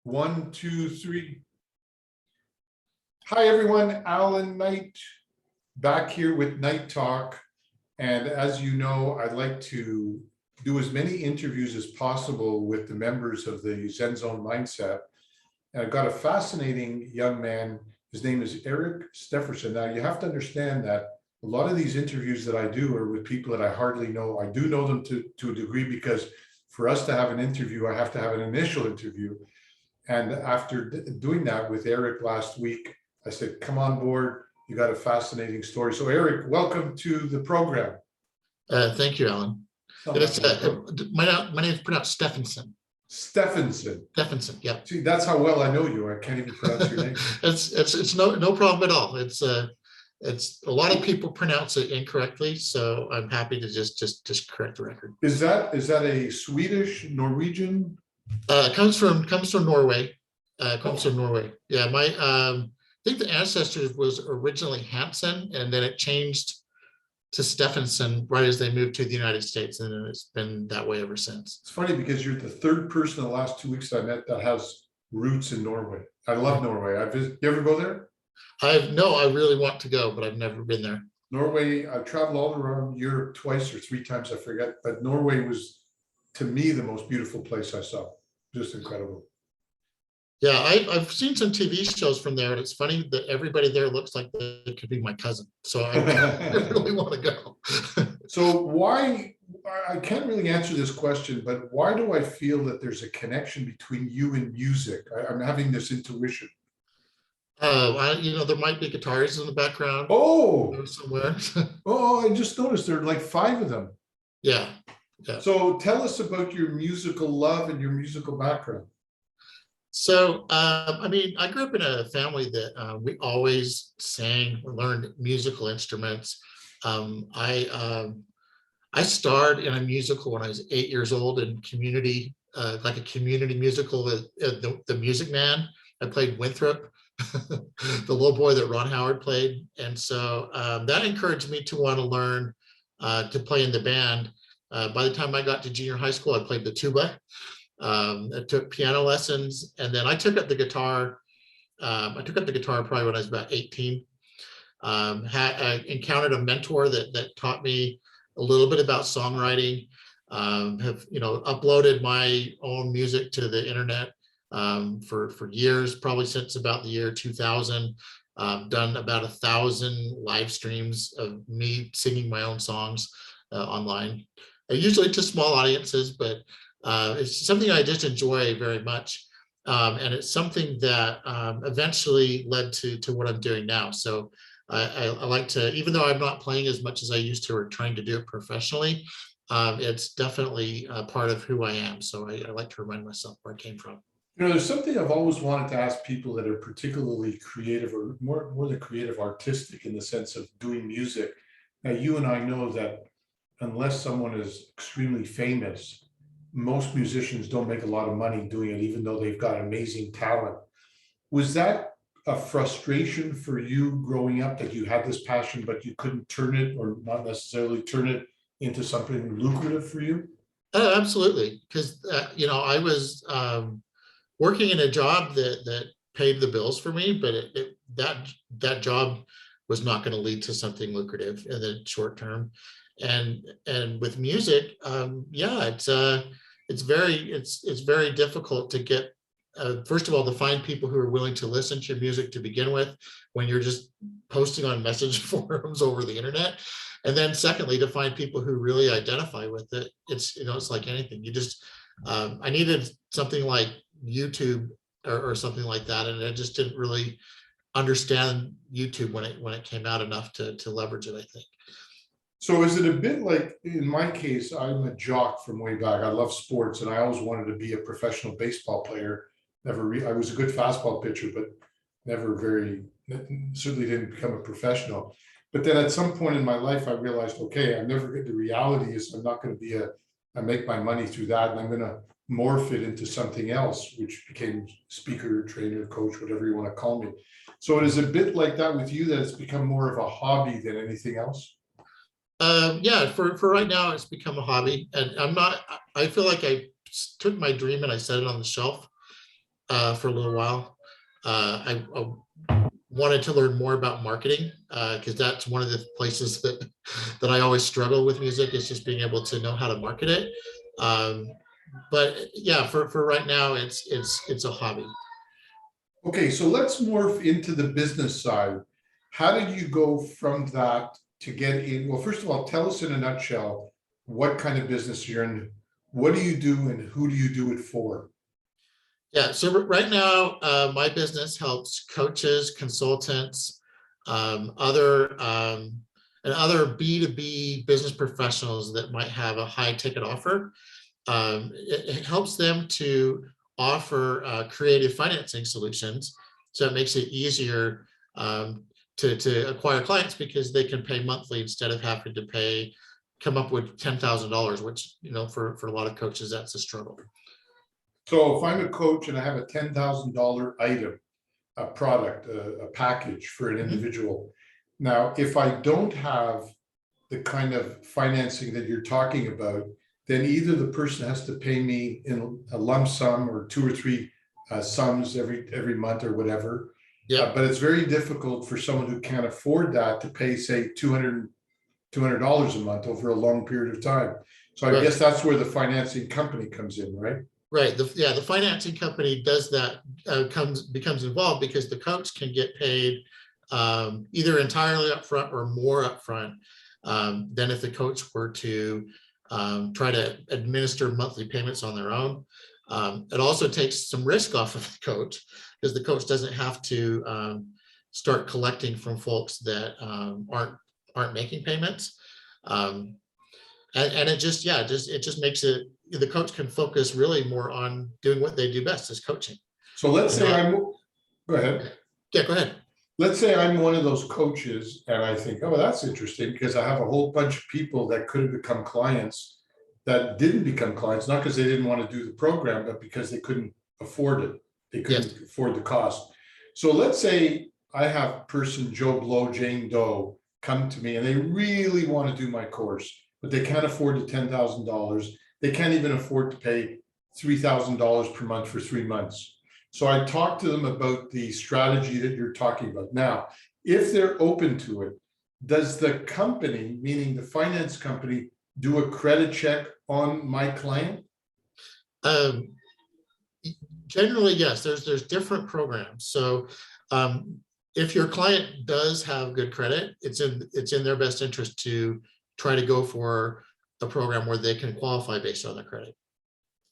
One, two, three. Hi, everyone. Allan Knight back here with Night Talk. And as you know, I'd like to do as many interviews as possible with the members of the Zen Zone Mindset. And I've got a fascinating young man. His name is Steffensen. Now, you have to understand that a lot of these interviews that I do are with people that I hardly know. I do know them to a degree because for us to have an interview, I have to have an initial interview. And after doing that with Eric last week, I said, come on board. You got a fascinating story. So Eric, welcome to the program. Thank you, Allan. My name is pronounced Steffensen. Steffensen. Steffensen, yeah. See, that's how well I know you. I can't even pronounce your name. It's no problem at all. It's a lot of people pronounce it incorrectly, so I'm happy to just correct the record. Is that a Swedish, Norwegian? Comes from Norway. Comes from Norway. Yeah, I think the ancestors was originally Hansen, and then it changed to Steffensen right as they moved to the United States, and it's been that way ever since. It's funny because you're the third person in the last 2 weeks I met that has roots in Norway. I love Norway. You ever go there? No, I really want to go, but I've never been there. Norway, I've traveled all around Europe twice or three times, I forget, but Norway was, to me, the most beautiful place I saw. Just incredible. Yeah, I've seen some TV shows from there, and it's funny that everybody there looks like they could be my cousin. So I really want to go. So why, I can't really answer this question, but why do I feel that there's a connection between you and music? I'm having this intuition. There might be guitars in the background. Oh, somewhere. Oh, I just noticed there are like 5 of them. Yeah. So tell us about your musical love and your musical background. So, I grew up in a family that we always sang or learned musical instruments. I starred in a musical when I was 8 years old in community, like a community musical, the Music Man. I played Winthrop, the little boy that Ron Howard played. And so that encouraged me to want to learn to play in the band. By the time I got to junior high school, I played the tuba. I took piano lessons, and then I took up the guitar. I took up the guitar probably when I was about 18. I encountered a mentor that taught me a little bit about songwriting. Have uploaded my own music to the internet for years, probably since about the year 2000. Done about 1,000 live streams of me singing my own songs online, usually to small audiences, but it's something I just enjoy very much. And it's something that eventually led to what I'm doing now. So I like to, even though I'm not playing as much as I used to or trying to do it professionally, it's definitely a part of who I am. So I like to remind myself where I came from. There's something I've always wanted to ask people that are particularly creative or more than creative, artistic in the sense of doing music. Now, you and I know that unless someone is extremely famous, most musicians don't make a lot of money doing it, even though they've got amazing talent. Was that a frustration for you growing up, that you had this passion, but you couldn't turn it, or not necessarily turn it into something lucrative for you? Absolutely. Because, I was working in a job that paid the bills for me, but that job was not going to lead to something lucrative in the short term. And with music, it's very difficult to get, first of all, to find people who are willing to listen to your music to begin with, when you're just posting on message forums over the internet. And then secondly, to find people who really identify with it. It's like anything. You just, I needed something like YouTube or something like that. And I just didn't really understand YouTube when it came out enough to leverage it, I think. So is it a bit like, in my case, I'm a jock from way back. I love sports, and I always wanted to be a professional baseball player. I was a good fastball pitcher, but certainly didn't become a professional. But then at some point in my life, I realized, okay, the reality is I'm not going to be I make my money through that, and I'm going to morph it into something else, which became speaker, trainer, coach, whatever you want to call me. So it is a bit like that with you, that it's become more of a hobby than anything else? Yeah, for right now, it's become a hobby, and I feel like I took my dream and I set it on the shelf. for a little while. I wanted to learn more about marketing because that's one of the places that I always struggle with music, is just being able to know how to market it. But yeah, for right now, it's a hobby. Okay, so let's morph into the business side. How did you go from that to get in? Well, first of all, tell us in a nutshell what kind of business you're in. What do you do and who do you do it for? Yeah, so right now, my business helps coaches, consultants, and other B2B business professionals that might have a high ticket offer. It helps them to offer creative financing solutions. So it makes it easier to acquire clients because they can pay monthly instead of having to come up with $10,000, which, for a lot of coaches, that's a struggle. So if I'm a coach and I have a $10,000 item, a product, a package for an individual. Now, if I don't have the kind of financing that you're talking about, then either the person has to pay me in a lump sum or 2 or 3 sums every month or whatever. Yeah. But it's very difficult for someone who can't afford that to pay, say, $200 a month over a long period of time. So I guess that's where the financing company comes in, right? Right. The financing company does that, becomes involved because the coach can get paid either entirely upfront or more upfront than if the coach were to try to administer monthly payments on their own. It also takes some risk off of the coach because the coach doesn't have to start collecting from folks that aren't making payments. And it just makes it, the coach can focus really more on doing what they do best, is coaching. So let's say go ahead. Yeah, go ahead. Let's say I'm one of those coaches and I think, oh, that's interesting because I have a whole bunch of people that could have become clients that didn't become clients, not because they didn't want to do the program, but because they couldn't afford it. They couldn't afford the cost. So let's say I have person Joe Blow, Jane Doe come to me and they really want to do my course, but they can't afford the $10,000. They can't even afford to pay $3,000 per month for 3 months. So I talked to them about the strategy that you're talking about. Now, if they're open to it, does the company, meaning the finance company, do a credit check on my client? Generally, yes. There's different programs. So if your client does have good credit, it's in their best interest to try to go for a program where they can qualify based on their credit,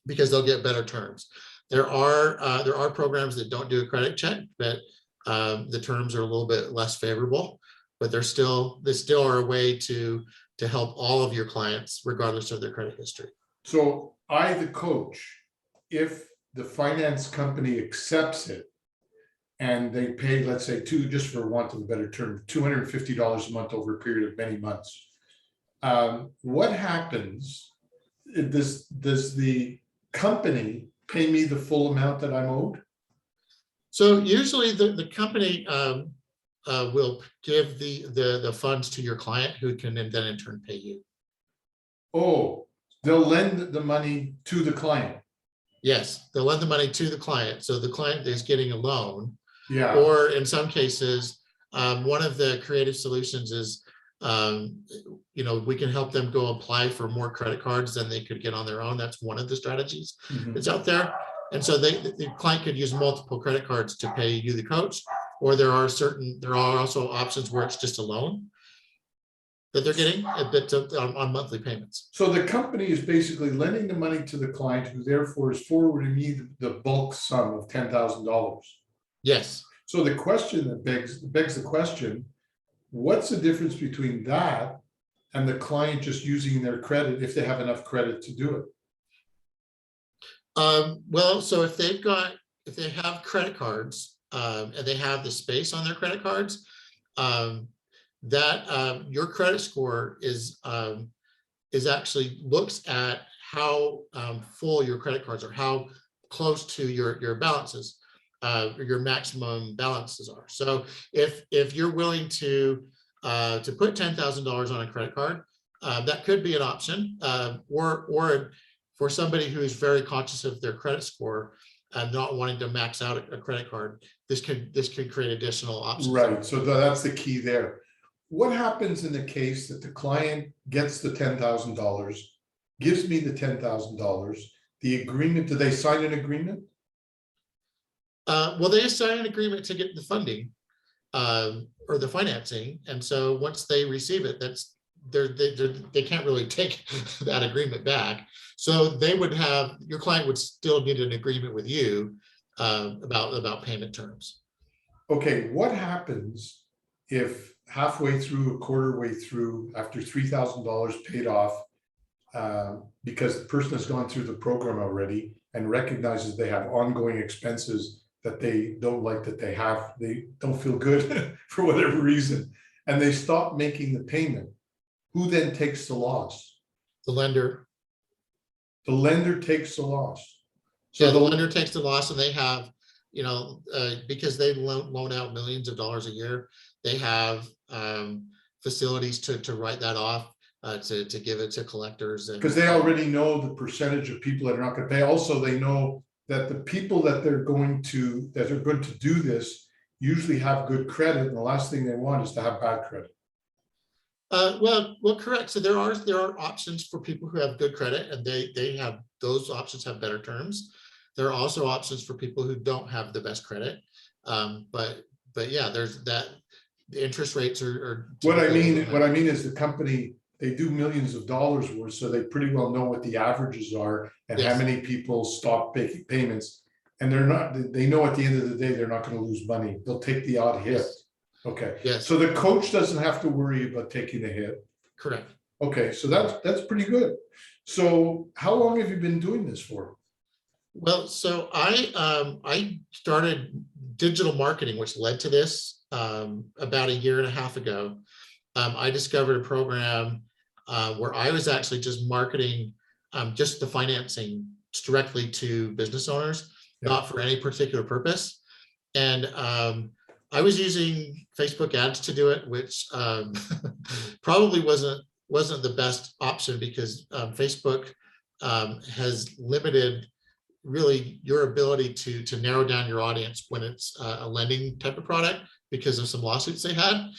because they'll get better terms. There are programs that don't do a credit check, but the terms are a little bit less favorable, but they still are a way to help all of your clients regardless of their credit history. So I, the coach, if the finance company accepts it and they pay, let's say, just for want of a better term, $250 a month over a period of many months, what happens? Does the company pay me the full amount that I'm owed? So usually the company will give the funds to your client, who can then in turn pay you. Oh, they'll lend the money to the client. Yes, they'll lend the money to the client. So the client is getting a loan. Yeah. Or in some cases, one of the creative solutions is, we can help them go apply for more credit cards than they could get on their own. That's one of the strategies that's out there. And so the client could use multiple credit cards to pay you, the coach, or there are also options where it's just a loan that they're getting on monthly payments. So the company is basically lending the money to the client, who therefore is forwarding me the bulk sum of $10,000. Yes. So the question that begs the question, what's the difference between that and the client just using their credit, if they have enough credit to do it? Well, so if they have credit cards and they have the space on their credit cards, that your credit score is actually looks at how full your credit cards are, how close to your balances, your maximum balances are. So if you're willing to put $10,000 on a credit card, that could be an option, or for somebody who is very conscious of their credit score, not wanting to max out a credit card, this could create additional options. Right, so that's the key there. What happens in the case that the client gets the $10,000, gives me the $10,000, the agreement, do they sign an agreement? Well, they sign an agreement to get the funding or the financing, and so once they receive it, they can't really take that agreement back. So they would have, your client would still need an agreement with you about payment terms. Okay, what happens if halfway through, a quarter way through, after $3,000 paid off, because the person has gone through the program already and recognizes they have ongoing expenses that they don't like, that they don't feel good for whatever reason, and they stop making the payment, who then takes the loss? The lender. The lender takes the loss. So yeah, the lender takes the loss, and they have, because they loan out millions of dollars a year, they have facilities to write that off, to give it to collectors. Because they already know the percentage of people that are not going to pay. Also, they know that the people that are going to do this usually have good credit, and the last thing they want is to have bad credit. Well, correct. So there are options for people who have good credit, and those options have better terms. There are also options for people who don't have the best credit. But yeah, there's that. The interest rates are what I mean is the company, they do millions of dollars worth, so they pretty well know what the averages are and yes. how many people stop making payments, and they know at the end of the day they're not going to lose money. They'll take the odd hit. Yes. Okay. Yes. So the coach doesn't have to worry about taking a hit. Correct. Okay, so that's pretty good. So how long have you been doing this for? Well, so I started digital marketing, which led to this about a year and a half ago. I discovered a program where I was actually just marketing just the financing directly to business owners, not for any particular purpose. And I was using Facebook ads to do it, which probably wasn't the best option, because Facebook has limited really your ability to narrow down your audience when it's a lending type of product, because of some lawsuits they had.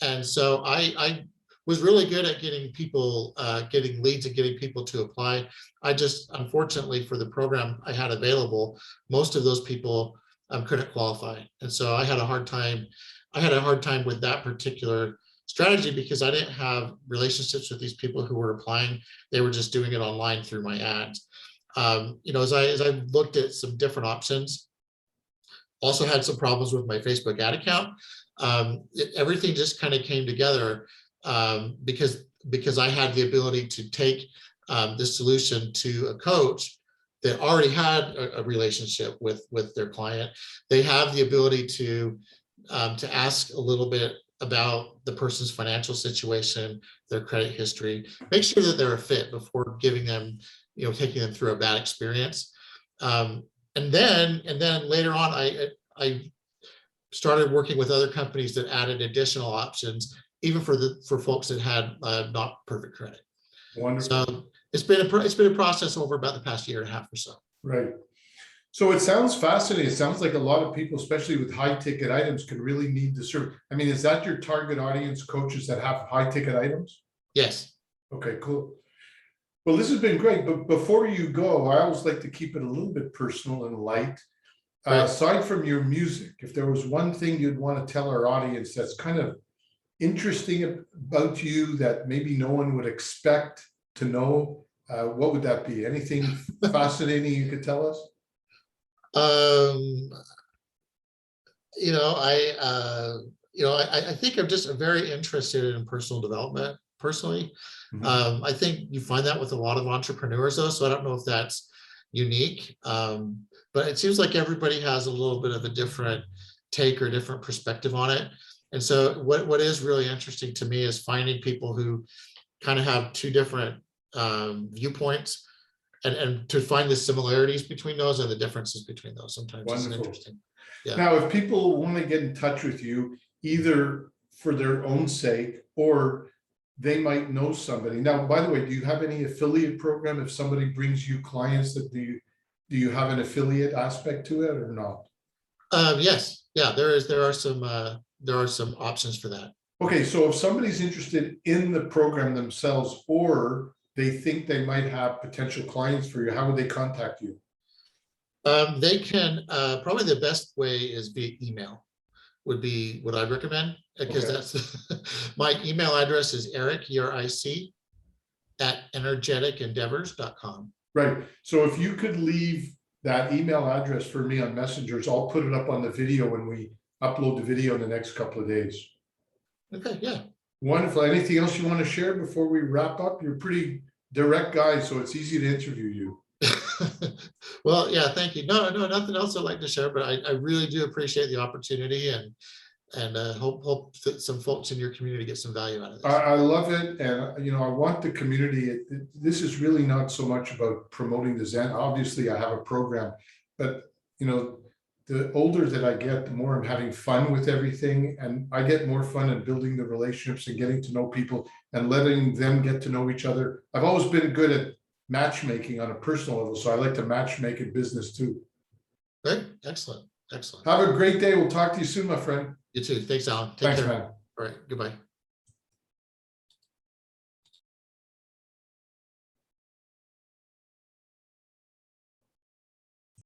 And so I was really good at getting people, getting leads and getting people to apply. I just, unfortunately, for the program I had available, most of those people couldn't qualify. And so I had a hard time with that particular strategy, because I didn't have relationships with these people who were applying. They were just doing it online through my ads. As I looked at some different options, also had some problems with my Facebook ad account. Everything just kind of came together because I had the ability to take this solution to a coach that already had a relationship with their client. They have the ability to ask a little bit about the person's financial situation, their credit history, make sure that they're a fit before giving them, taking them through a bad experience. And then later on, I started working with other companies that added additional options, even for folks that had not perfect credit. Wonderful. So it's been a process over about the past year and a half or so. Right. So it sounds fascinating. It sounds like a lot of people, especially with high ticket items, can really need to serve. I mean, is that your target audience, coaches that have high ticket items? Yes. Okay, cool. Well, this has been great, but before you go, I always like to keep it a little bit personal and light. Right. Aside from your music, if there was one thing you'd want to tell our audience that's kind of interesting about you that maybe no one would expect to know, what would that be? Anything fascinating you could tell us? I think I'm just very interested in personal development personally. Mhm. I think you find that with a lot of entrepreneurs though, so I don't know if that's unique, but it seems like everybody has a little bit of a different take or different perspective on it. And so what is really interesting to me is finding people who kind of have two different viewpoints, and to find the similarities between those and the differences between those. Sometimes Wonderful. It's interesting. Yeah. Now, if people want to get in touch with you, either for their own sake or they might know somebody. Now, by the way, do you have any affiliate program if somebody brings you clients that do you have an affiliate aspect to it or not? Yes, yeah, there are some options for that. Okay, so if somebody's interested in the program themselves, or they think they might have potential clients for you, how would they contact you? They can, probably the best way is via email would be what I'd recommend, because Okay. that's my email address is Eric, ERIC, @energeticendeavors.com. Right, so if you could leave that email address for me on messengers, I'll put it up on the video when we upload the video in the next couple of days. Okay, yeah. Wonderful. Anything else you want to share before we wrap up? You're a pretty direct guy, so it's easy to interview you. Well, yeah, thank you. No, nothing else I'd like to share, but I really do appreciate the opportunity, and hope that some folks in your community get some value out of this. I love it, and I want the community. This is really not so much about promoting the Zen. Obviously, I have a program, but the older that I get, the more I'm having fun with everything, and I get more fun in building the relationships and getting to know people and letting them get to know each other. I've always been good at matchmaking on a personal level, so I like to matchmake in business too. Good, excellent. Have a great day. We'll talk to you soon, my friend. You too. Thanks, Alan. Take Thanks, care. man. All right, goodbye.